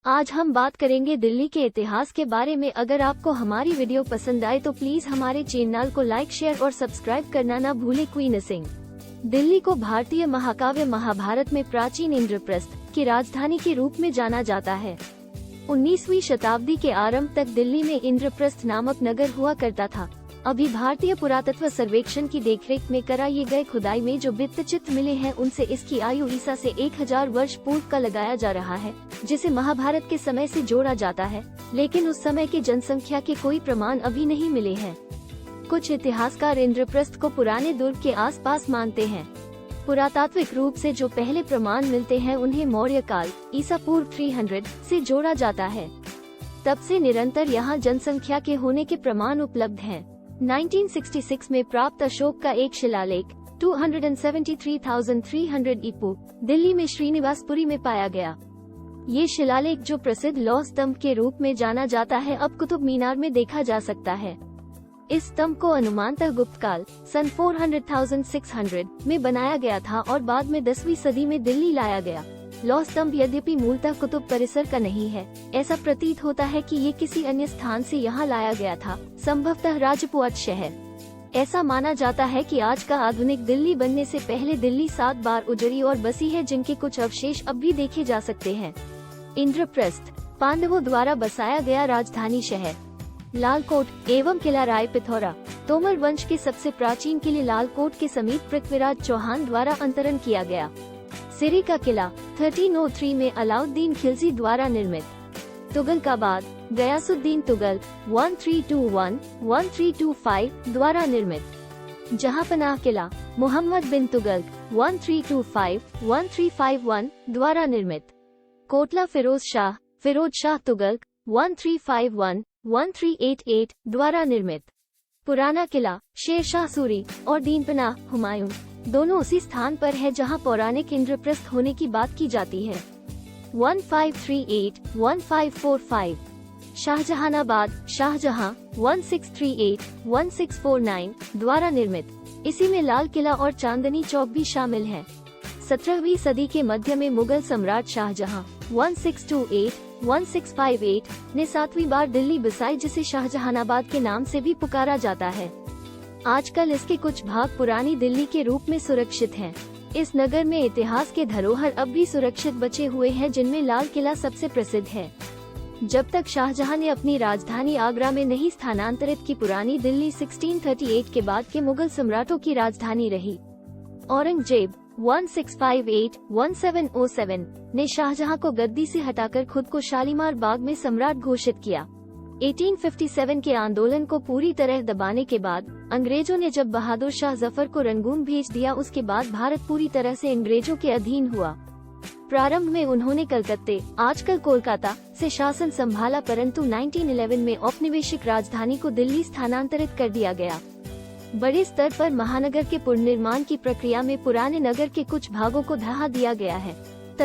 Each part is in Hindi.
आज हम बात करेंगे दिल्ली के इतिहास के बारे में। अगर आपको हमारी वीडियो पसंद आए तो प्लीज हमारे चैनल को लाइक, शेयर और सब्सक्राइब करना ना भूले। क्वीन सिंह दिल्ली को भारतीय महाकाव्य महाभारत में प्राचीन इंद्रप्रस्थ की राजधानी के रूप में जाना जाता है। 19वीं शताब्दी के आरंभ तक दिल्ली में इंद्रप्रस्थ नामक नगर हुआ करता था। अभी भारतीय पुरातत्व सर्वेक्षण की देखरेख में कराए गए खुदाई में जो भित्तिचित्र मिले हैं उनसे इसकी आयु ईसा से 1000 वर्ष पूर्व का लगाया जा रहा है, जिसे महाभारत के समय से जोड़ा जाता है, लेकिन उस समय की जनसंख्या के कोई प्रमाण अभी नहीं मिले हैं। कुछ इतिहासकार इंद्रप्रस्थ को पुराने दुर्ग के आसपास मानते हैं। पुरातात्विक रूप से जो पहले प्रमाण मिलते हैं उन्हें मौर्य काल ईसा पूर्व 300 से जोड़ा जाता है। तब से निरंतर यहाँ जनसंख्या के होने के प्रमाण उपलब्ध हैं। 1966 में प्राप्त अशोक का एक शिलालेख 273,300 ईपू दिल्ली में श्रीनिवासपुरी में पाया गया। ये शिलालेख, जो प्रसिद्ध लौह स्तंभ के रूप में जाना जाता है, अब कुतुब मीनार में देखा जा सकता है। इस स्तंभ को अनुमानतः गुप्त काल सन 400,600 में बनाया गया था और बाद में 10वीं सदी में दिल्ली लाया गया। लौह स्तंभ यद्यपि मूलतः कुतुब परिसर का नहीं है, ऐसा प्रतीत होता है कि ये किसी अन्य स्थान से यहाँ लाया गया था, संभवतः राजपुत शहर। ऐसा माना जाता है कि आज का आधुनिक दिल्ली बनने से पहले दिल्ली 7 बार उजड़ी और बसी है, जिनके कुछ अवशेष अब भी देखे जा सकते हैं। इंद्रप्रस्थ पांडवों द्वारा बसाया गया राजधानी शहर। लालकोट एवं किला राय पिथौरा तोमर वंश के सबसे प्राचीन किले लालकोट के समीप पृथ्वीराज चौहान द्वारा अंतरण किया गया। सिरी का किला 1303 में अलाउद्दीन खिलजी द्वारा निर्मित। तुगलकाबाद गयासुद्दीन तुगल 1321-1325 द्वारा निर्मित। जहांपनाह किला मोहम्मद बिन तुगलक 1325-1351 द्वारा निर्मित। कोटला फिरोज शाह तुगलक 1351-1388 द्वारा निर्मित। पुराना किला शेर शाह सूरी और दीनपनाह हुमायूं दोनों उसी स्थान पर है जहां पौराणिक इंद्रप्रस्थ होने की बात की जाती है। 1538-1545 शाहजहानाबाद शाहजहां 1638-1649 द्वारा निर्मित। इसी में लाल किला और चांदनी चौक भी शामिल है। 17वीं सदी के मध्य में मुगल सम्राट शाहजहां 1628-1658 ने 7वीं बार दिल्ली बसाई, जिसे शाहजहानाबाद के नाम से भी पुकारा जाता है। आजकल इसके कुछ भाग पुरानी दिल्ली के रूप में सुरक्षित हैं। इस नगर में इतिहास के धरोहर अब भी सुरक्षित बचे हुए हैं, जिनमें लाल किला सबसे प्रसिद्ध है। जब तक शाहजहां ने अपनी राजधानी आगरा में नहीं स्थानांतरित की, पुरानी दिल्ली 1638 के बाद के मुगल सम्राटों की राजधानी रही। औरंगजेब 1658-1707 ने शाहजहां को गद्दी से हटाकर खुद को शालीमार बाग में सम्राट घोषित किया। 1857 के आंदोलन को पूरी तरह दबाने के बाद अंग्रेजों ने जब बहादुर शाह जफर को रंगून भेज दिया, उसके बाद भारत पूरी तरह से अंग्रेजों के अधीन हुआ। प्रारंभ में उन्होंने कलकत्ते, आजकल कोलकाता, से शासन संभाला, परंतु 1911 में औपनिवेशिक राजधानी को दिल्ली स्थानांतरित कर दिया गया। बड़े स्तर पर महानगर के पुनर्निर्माण की प्रक्रिया में पुराने नगर के कुछ भागों को ढहा दिया गया है।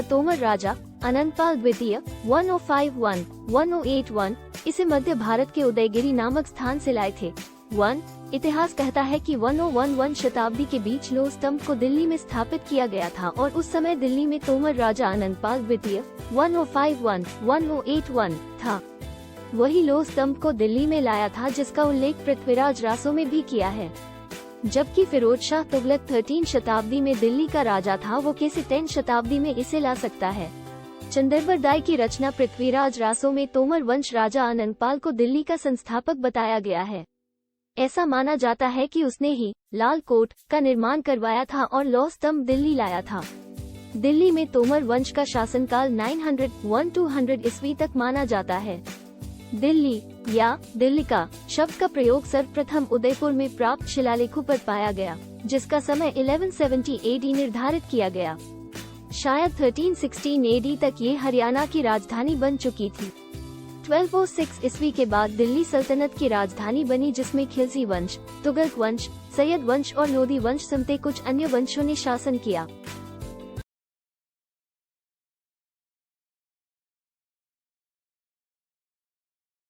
तोमर राजा अनंतपाल द्वितीय 1051-1081 इसे मध्य भारत के उदयगिरी नामक स्थान से लाए थे। इतिहास कहता है कि 1011 शताब्दी के बीच लौह स्तंभ को दिल्ली में स्थापित किया गया था और उस समय दिल्ली में तोमर राजा अनंतपाल द्वितीय 1051-1081 था। वही लौह स्तंभ को दिल्ली में लाया था, जिसका उल्लेख पृथ्वीराज रासो में भी किया है। जबकि फिरोज शाह तुगलक 13 शताब्दी में दिल्ली का राजा था, वो कैसे 10 शताब्दी में इसे ला सकता है। चंदरबरदाई की रचना पृथ्वीराज रासो में तोमर वंश राजा अनंतपाल को दिल्ली का संस्थापक बताया गया है। ऐसा माना जाता है कि उसने ही लाल कोट का निर्माण करवाया था और लौह स्तंभ दिल्ली लाया था। दिल्ली में तोमर वंश का शासनकाल 900-1200 ईस्वी तक माना जाता है। दिल्ली या दिल्लिका शब्द का प्रयोग सर्वप्रथम उदयपुर में प्राप्त शिलालेखों पर पाया गया, जिसका समय 1170 AD निर्धारित किया गया। शायद 1316 AD तक ये हरियाणा की राजधानी बन चुकी थी। 1206 ईस्वी के बाद दिल्ली सल्तनत की राजधानी बनी, जिसमें खिलजी वंश, तुगलक वंश, सैयद वंश और लोदी वंश समेत कुछ अन्य वंशों ने शासन किया।